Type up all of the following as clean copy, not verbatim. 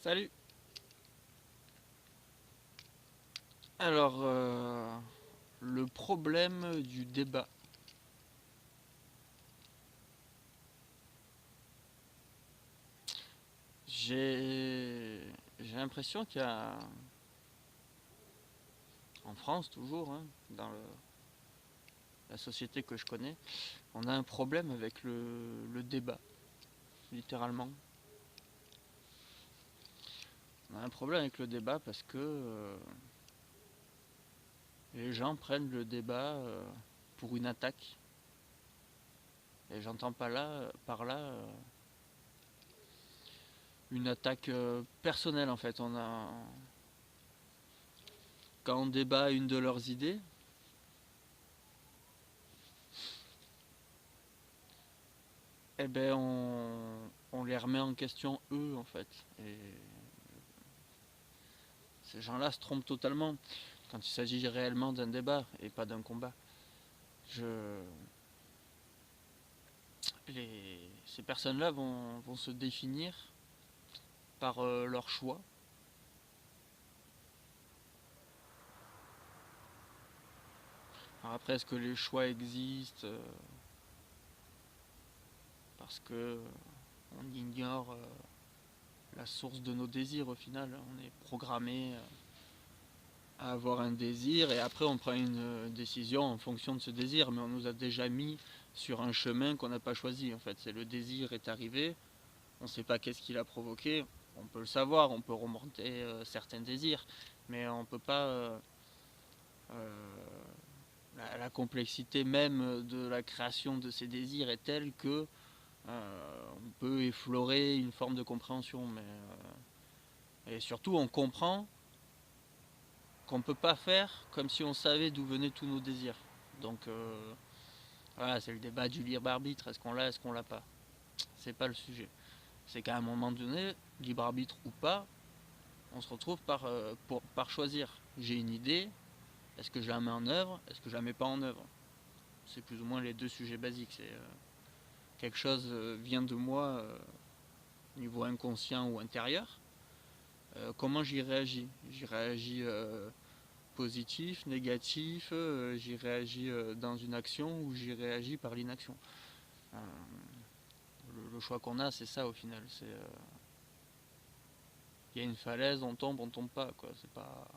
Salut. Alors, le problème du débat. J'ai j'ai l'impression qu'il y a, en France toujours, hein, dans la société que je connais, on a un problème avec le débat, littéralement. On a un problème avec le débat parce que les gens prennent le débat pour une attaque. Et j'entends pas là, par là une attaque personnelle en fait. Quand on débat une de leurs idées, eh ben on les remet en question eux en fait. Et ces gens-là se trompent totalement quand il s'agit réellement d'un débat et pas d'un combat. Je... Ces personnes-là vont se définir par leur choix. Alors après, est-ce que les choix existent parce que on ignore la source de nos désirs au final. On est programmé à avoir un désir et après on prend une décision en fonction de ce désir, mais on nous a déjà mis sur un chemin qu'on n'a pas choisi en fait. C'est le désir est arrivé, on ne sait pas qu'est-ce qu'il a provoqué, on peut le savoir, on peut remonter certains désirs, mais on ne peut pas la complexité même de la création de ces désirs est telle que on peut effleurer une forme de compréhension, mais et surtout on comprend qu'on ne peut pas faire comme si on savait d'où venaient tous nos désirs. Donc voilà, c'est le débat du libre arbitre, est-ce qu'on l'a, est-ce qu'on l'a pas. C'est pas le sujet. C'est qu'à un moment donné, libre arbitre ou pas, on se retrouve par choisir. J'ai une idée, est-ce que je la mets en œuvre, est-ce que je la mets pas en œuvre. C'est plus ou moins les deux sujets basiques. C'est quelque chose vient de moi niveau inconscient ou intérieur. Comment j'y réagis. J'y réagis positif, négatif, j'y réagis dans une action ou j'y réagis par l'inaction. Euh, le choix qu'on a, c'est ça au final. C'est il y a une falaise, on tombe pas quoi. C'est pas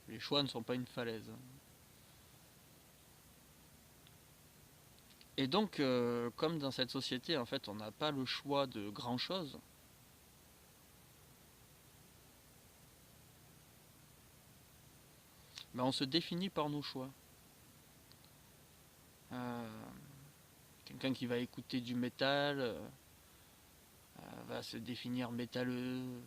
les choix ne sont pas une falaise. Et donc, comme dans cette société, en fait, on n'a pas le choix de grand chose. Mais on se définit par nos choix. Euh, Quelqu'un qui va écouter du métal va se définir métalleux.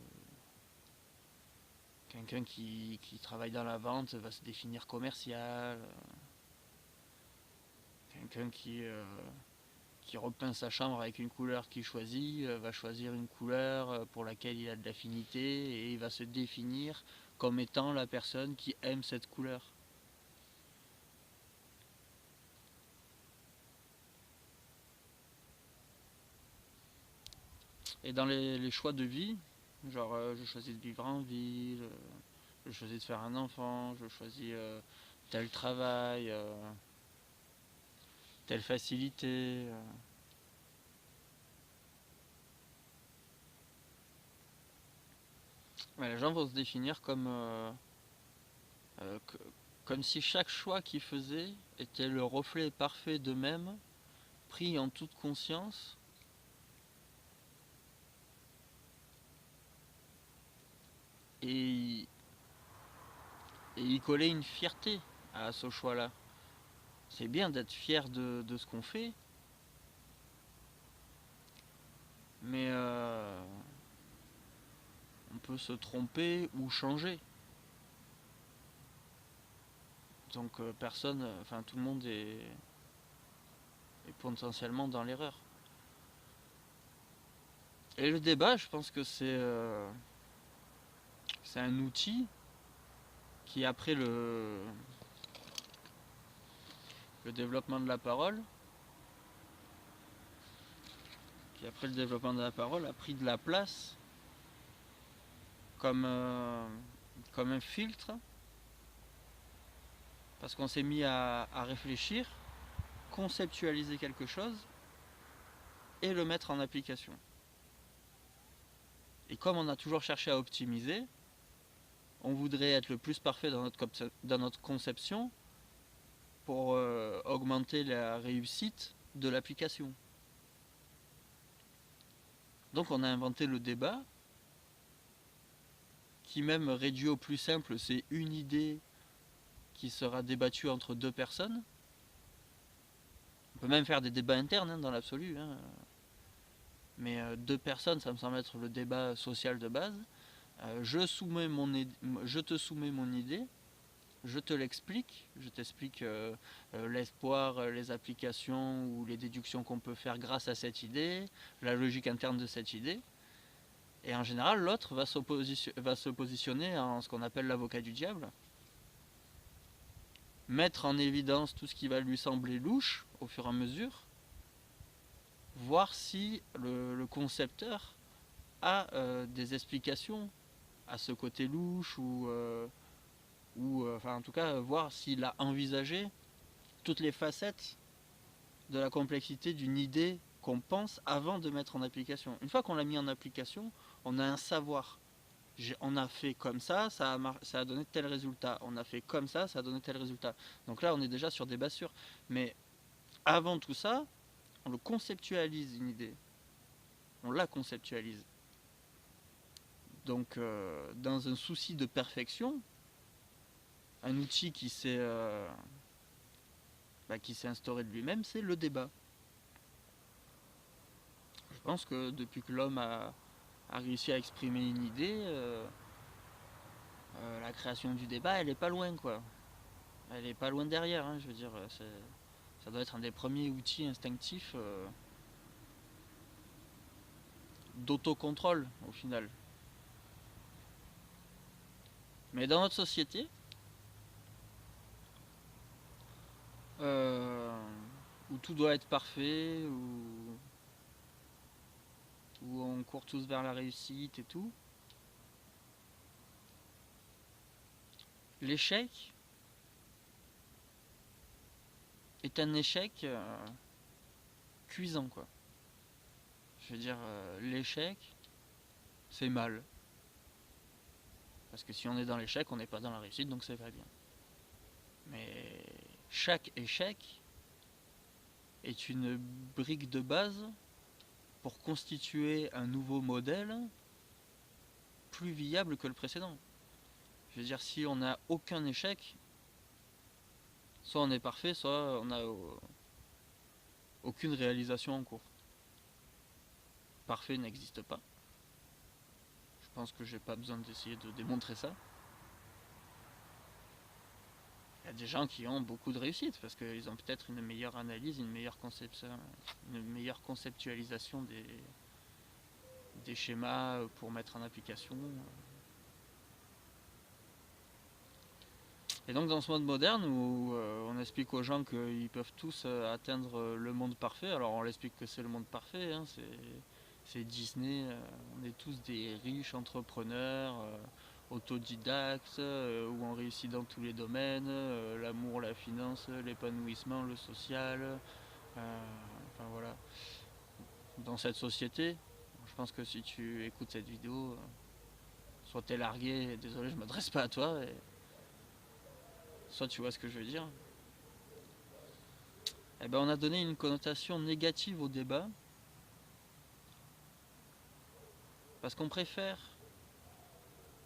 Quelqu'un qui travaille dans la vente va se définir commercial. Quelqu'un qui repeint sa chambre avec une couleur qu'il choisit va choisir une couleur pour laquelle il a de l'affinité et il va se définir comme étant la personne qui aime cette couleur. Et dans les choix de vie, genre je choisis de vivre en ville, je choisis de faire un enfant, je choisis tel travail, telle facilité. Ouais, les gens vont se définir euh, comme si chaque choix qu'ils faisaient était le reflet parfait d'eux-mêmes, pris en toute conscience, et, et y coller une fierté à ce choix-là. C'est bien d'être fier de ce qu'on fait, mais on peut se tromper ou changer. Donc personne, enfin tout le monde est potentiellement dans l'erreur. Et le débat, je pense que c'est un outil qui, après le développement de la parole, Puis après, le développement de la parole a pris de la place comme, comme un filtre, parce qu'on s'est mis à réfléchir, conceptualiser quelque chose et le mettre en application. Et comme on a toujours cherché à optimiser, on voudrait être le plus parfait dans notre conception pour augmenter la réussite de l'application. Donc on a inventé le débat, qui même réduit au plus simple, c'est une idée qui sera débattue entre deux personnes. On peut même faire des débats internes dans l'absolu, hein. Mais deux personnes, ça me semble être le débat social de base. Je te soumets mon idée, je te l'explique, je t'explique l'espoir, les applications ou les déductions qu'on peut faire grâce à cette idée, la logique interne de cette idée. Et en général, l'autre va se positionner en ce qu'on appelle l'avocat du diable, mettre en évidence tout ce qui va lui sembler louche au fur et à mesure, voir si le concepteur a des explications à ce côté louche ou enfin en tout cas voir s'il a envisagé toutes les facettes de la complexité d'une idée qu'on pense avant de mettre en application. Une fois qu'on l'a mis en application, on a un savoir. On a fait comme ça a donné tel résultat. On a fait comme ça a donné tel résultat. Donc là, on est déjà sur des bases sûres. Mais avant tout ça, on le conceptualise une idée. On la conceptualise. Donc, dans un souci de perfection, un outil qui s'est instauré de lui-même, c'est le débat. Je pense que depuis que l'homme a réussi à exprimer une idée, la création du débat, elle est pas loin, quoi. Elle est pas loin derrière, hein, je veux dire, ça doit être un des premiers outils instinctifs d'autocontrôle, au final. Mais dans notre société, euh, où tout doit être parfait, où on court tous vers la réussite et tout, l'échec est un échec cuisant, quoi. Je veux dire, l'échec, c'est mal. Parce que si on est dans l'échec, on n'est pas dans la réussite, donc c'est pas bien. Mais chaque échec est une brique de base pour constituer un nouveau modèle plus viable que le précédent. Je veux dire, si on n'a aucun échec, soit on est parfait, soit on n'a aucune réalisation en cours. Parfait n'existe pas. Je pense que j'ai pas besoin d'essayer de démontrer ça. Il y a des gens qui ont beaucoup de réussite parce qu'ils ont peut-être une meilleure analyse, une meilleure conceptualisation des schémas pour mettre en application. Et donc dans ce monde moderne où on explique aux gens qu'ils peuvent tous atteindre le monde parfait, alors on l'explique que c'est le monde parfait, hein, c'est Disney, on est tous des riches entrepreneurs, autodidactes, où on réussit dans tous les domaines, l'amour, la finance, l'épanouissement, le social, enfin voilà. Dans cette société, je pense que si tu écoutes cette vidéo, soit t'es largué, désolé je m'adresse pas à toi, soit tu vois ce que je veux dire. Eh ben, on a donné une connotation négative au débat parce qu'on préfère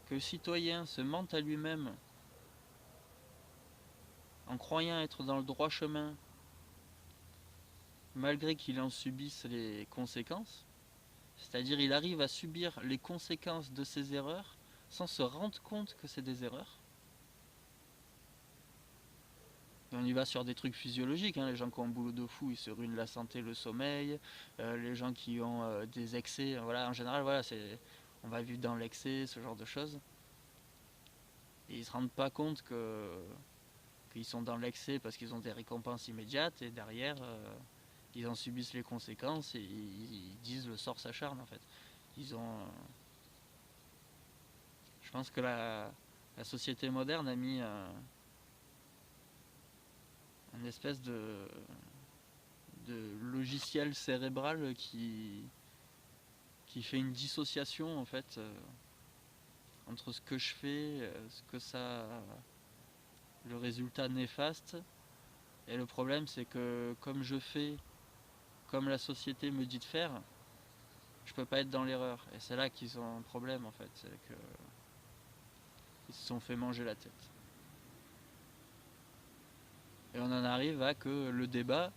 que le citoyen se mente à lui-même en croyant être dans le droit chemin malgré qu'il en subisse les conséquences. C'est-à-dire il arrive à subir les conséquences de ses erreurs sans se rendre compte que c'est des erreurs. Et on y va sur des trucs physiologiques, hein. Les gens qui ont un boulot de fou, ils se ruinent la santé, le sommeil. Les gens qui ont des excès, voilà, en général, voilà, on va vivre dans l'excès, ce genre de choses. Et ils se rendent pas compte qu'ils sont dans l'excès parce qu'ils ont des récompenses immédiates et derrière, ils en subissent les conséquences et ils disent le sort s'acharne en fait. Ils ont, je pense que la société moderne a mis un espèce de logiciel cérébral qui fait une dissociation en fait entre ce que je fais, ce que ça, le résultat néfaste. Et le problème c'est que comme je fais, comme la société me dit de faire, je peux pas être dans l'erreur. Et c'est là qu'ils ont un problème en fait, c'est que ils se sont fait manger la tête. Et on en arrive à que le débat,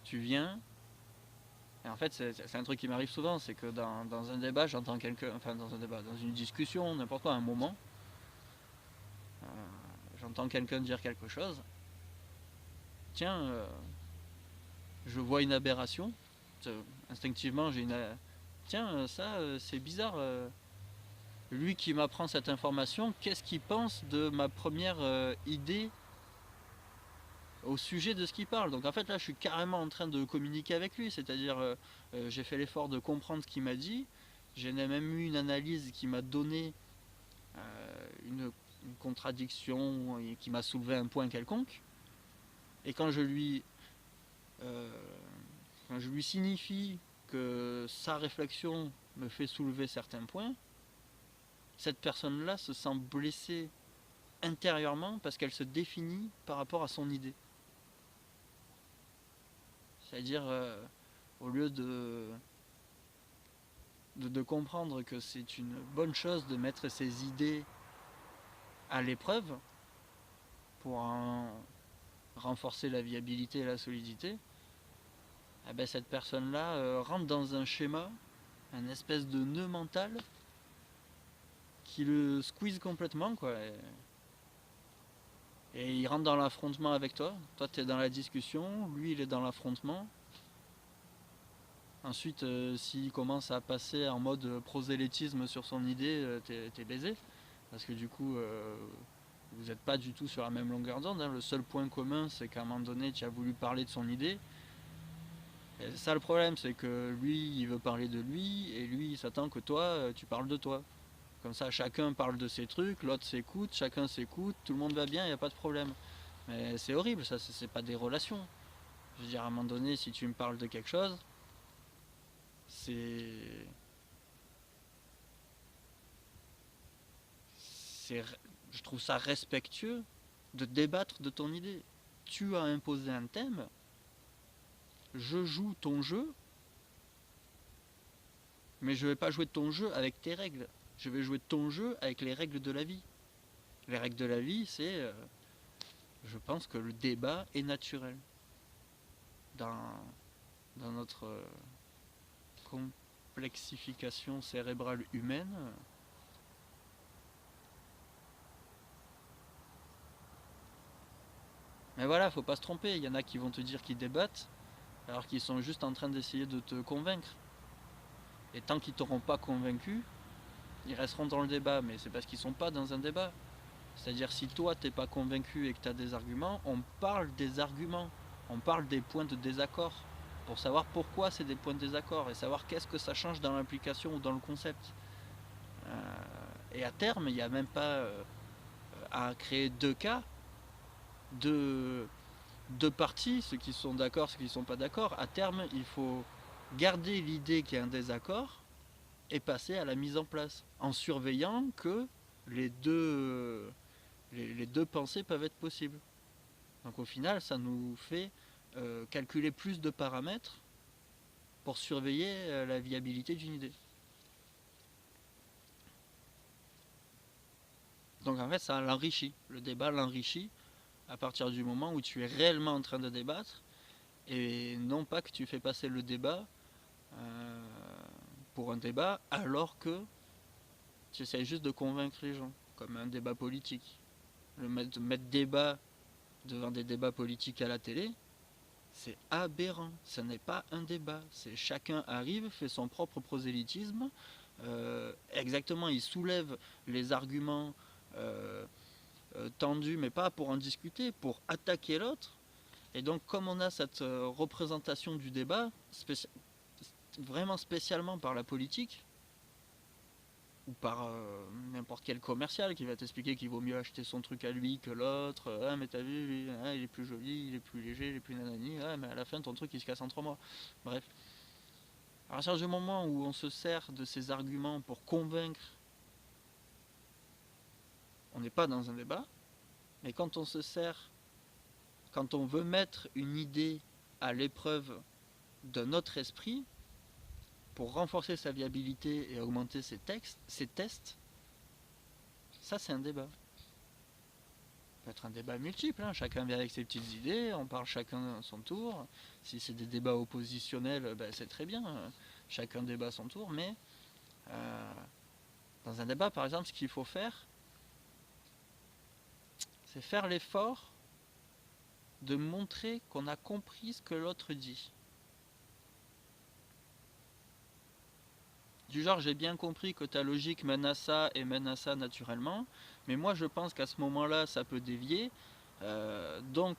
tu viens. Et en fait, c'est un truc qui m'arrive souvent, c'est que dans un débat, j'entends quelqu'un, enfin dans un débat, dans une discussion, n'importe quoi, un moment, euh, j'entends quelqu'un dire quelque chose. Tiens, je vois une aberration. Instinctivement, j'ai une. Tiens, ça, c'est bizarre. Lui qui m'apprend cette information, qu'est-ce qu'il pense de ma première idée au sujet de ce qu'il parle. Donc en fait là je suis carrément en train de communiquer avec lui, c'est-à-dire j'ai fait l'effort de comprendre ce qu'il m'a dit, j'ai même eu une analyse qui m'a donné une contradiction et qui m'a soulevé un point quelconque, et euh, quand je lui signifie que sa réflexion me fait soulever certains points, cette personne-là se sent blessée intérieurement parce qu'elle se définit par rapport à son idée. C'est-à-dire, au lieu de comprendre que c'est une bonne chose de mettre ses idées à l'épreuve pour en renforcer la viabilité et la solidité, eh ben cette personne-là rentre dans un schéma, un espèce de nœud mental qui le squeeze complètement, quoi. Et il rentre dans l'affrontement avec toi. Toi, tu es dans la discussion, lui, il est dans l'affrontement. Ensuite, s'il commence à passer en mode prosélytisme sur son idée, t'es baisé. Parce que du coup, vous n'êtes pas du tout sur la même longueur d'onde. Hein. Le seul point commun, c'est qu'à un moment donné, tu as voulu parler de son idée. Et ça, le problème, c'est que lui, il veut parler de lui, et lui, il s'attend que toi, tu parles de toi. Comme ça, chacun parle de ses trucs, l'autre s'écoute, chacun s'écoute, tout le monde va bien, il n'y a pas de problème. Mais c'est horrible, ça, c'est pas des relations. Je veux dire, à un moment donné, si tu me parles de quelque chose, c'est je trouve ça respectueux de débattre de ton idée. Tu as imposé un thème, je joue ton jeu, mais je ne vais pas jouer ton jeu avec tes règles. Je vais jouer ton jeu avec les règles de la vie. Les règles de la vie, c'est, je pense que le débat est naturel dans, dans notre complexification cérébrale humaine. Mais voilà, faut pas se tromper. Il y en a qui vont te dire qu'ils débattent, alors qu'ils sont juste en train d'essayer de te convaincre. Et tant qu'ils t'auront pas convaincu, ils resteront dans le débat. Mais c'est parce qu'ils sont pas dans un débat. C'est-à-dire si toi t'es pas convaincu et que tu as des arguments, on parle des arguments. On parle des points de désaccord. Pour savoir pourquoi c'est des points de désaccord et savoir qu'est-ce que ça change dans l'implication ou dans le concept. Et à terme, il n'y a même pas à créer deux cas, deux parties, ceux qui sont d'accord, ceux qui ne sont pas d'accord. À terme, il faut garder l'idée qu'il y a un désaccord et passer à la mise en place, en surveillant que les deux, les deux pensées peuvent être possibles. Donc au final, ça nous fait calculer plus de paramètres pour surveiller la viabilité d'une idée. Donc en fait, ça l'enrichit. Le débat l'enrichit à partir du moment où tu es réellement en train de débattre et non pas que tu fais passer le débat pour un débat alors que tu essaies juste de convaincre les gens, comme un débat politique. Mettre débat devant des débats politiques à la télé, c'est aberrant. Ce n'est pas un débat. C'est chacun arrive, fait son propre prosélytisme. Exactement, il soulève les arguments tendus, mais pas pour en discuter, pour attaquer l'autre. Et donc comme on a cette représentation du débat, vraiment spécialement par la politique, ou par n'importe quel commercial qui va t'expliquer qu'il vaut mieux acheter son truc à lui que l'autre, ah mais t'as vu, lui, ah, il est plus joli, il est plus léger, il est plus nanani, ah mais à la fin ton truc il se casse en 3 mois. Bref. À partir du moment où on se sert de ces arguments pour convaincre, on n'est pas dans un débat, mais quand on se sert, quand on veut mettre une idée à l'épreuve de notre esprit, pour renforcer sa viabilité et augmenter ses tests, ça c'est un débat. Ça peut être un débat multiple, hein. Chacun vient avec ses petites idées, on parle chacun à son tour. Si c'est des débats oppositionnels, ben c'est très bien, chacun débat à son tour, mais dans un débat par exemple ce qu'il faut faire, c'est faire l'effort de montrer qu'on a compris ce que l'autre dit. Du genre, j'ai bien compris que ta logique mène à ça et mène à ça naturellement, mais moi je pense qu'à ce moment-là ça peut dévier, donc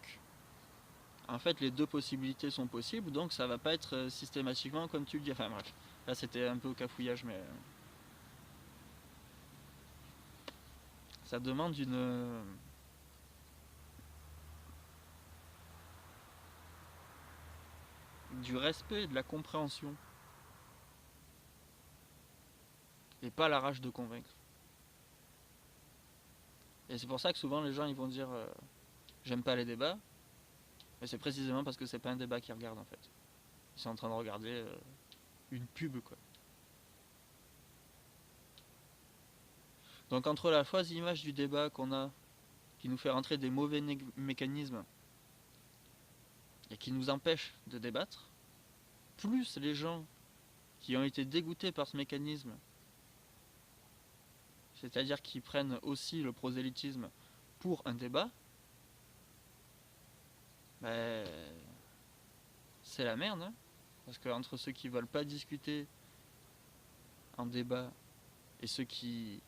en fait les deux possibilités sont possibles, donc ça va pas être systématiquement comme tu le dis. Enfin bref, là c'était un peu au cafouillage, mais ça demande du respect et de la compréhension, et pas la rage de convaincre. Et c'est pour ça que souvent les gens ils vont dire j'aime pas les débats, mais c'est précisément parce que c'est pas un débat qu'ils regardent en fait. Ils sont en train de regarder une pub quoi. Donc entre la fausse image du débat qu'on a, qui nous fait rentrer des mauvais mécanismes et qui nous empêche de débattre, plus les gens qui ont été dégoûtés par ce mécanisme, c'est-à-dire qui prennent aussi le prosélytisme pour un débat, ben, c'est la merde, hein. Parce que entre ceux qui veulent pas discuter en débat et ceux qui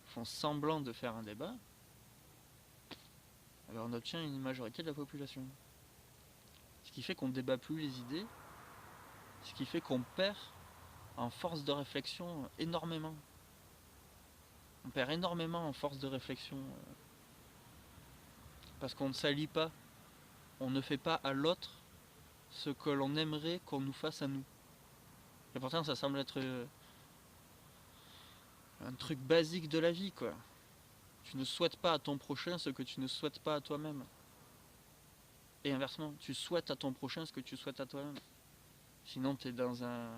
font semblant de faire un débat, alors on obtient une majorité de la population. Ce qui fait qu'on ne débat plus les idées, ce qui fait qu'on perd en force de réflexion énormément. On perd énormément en force de réflexion parce qu'on ne s'allie pas, on ne fait pas à l'autre ce que l'on aimerait qu'on nous fasse à nous. Et pourtant ça semble être un truc basique de la vie quoi. Tu ne souhaites pas à ton prochain ce que tu ne souhaites pas à toi-même. Et inversement, tu souhaites à ton prochain ce que tu souhaites à toi-même. Sinon t'es dans un...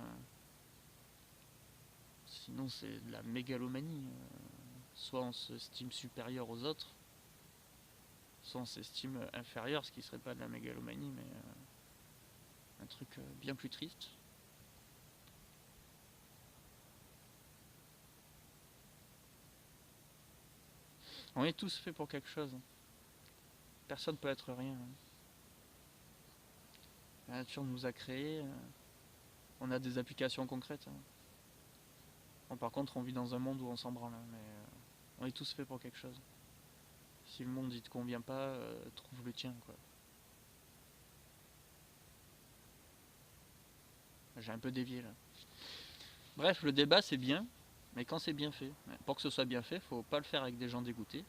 Sinon c'est de la mégalomanie. Soit on s'estime supérieur aux autres, soit on s'estime inférieur, ce qui serait pas de la mégalomanie, mais un truc bien plus triste. On est tous faits pour quelque chose. Personne ne peut être rien. La nature nous a créés. On a des applications concrètes. Bon, par contre, on vit dans un monde où on s'en branle. Mais on est tous faits pour quelque chose. Si le monde ne te convient pas, trouve le tien, quoi. J'ai un peu dévié là. Bref, le débat c'est bien, mais quand c'est bien fait. Pour que ce soit bien fait, faut pas le faire avec des gens dégoûtés.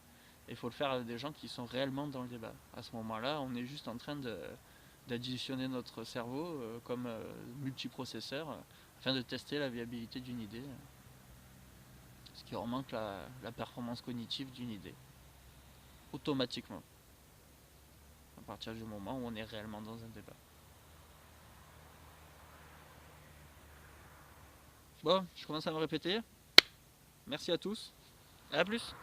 Et il faut le faire avec des gens qui sont réellement dans le débat. À ce moment-là, on est juste en train d'additionner notre cerveau comme multiprocesseur afin de tester la viabilité d'une idée. Ce qui augmente la performance cognitive d'une idée. Automatiquement. À partir du moment où on est réellement dans un débat. Bon, je commence à me répéter. Merci à tous. À plus.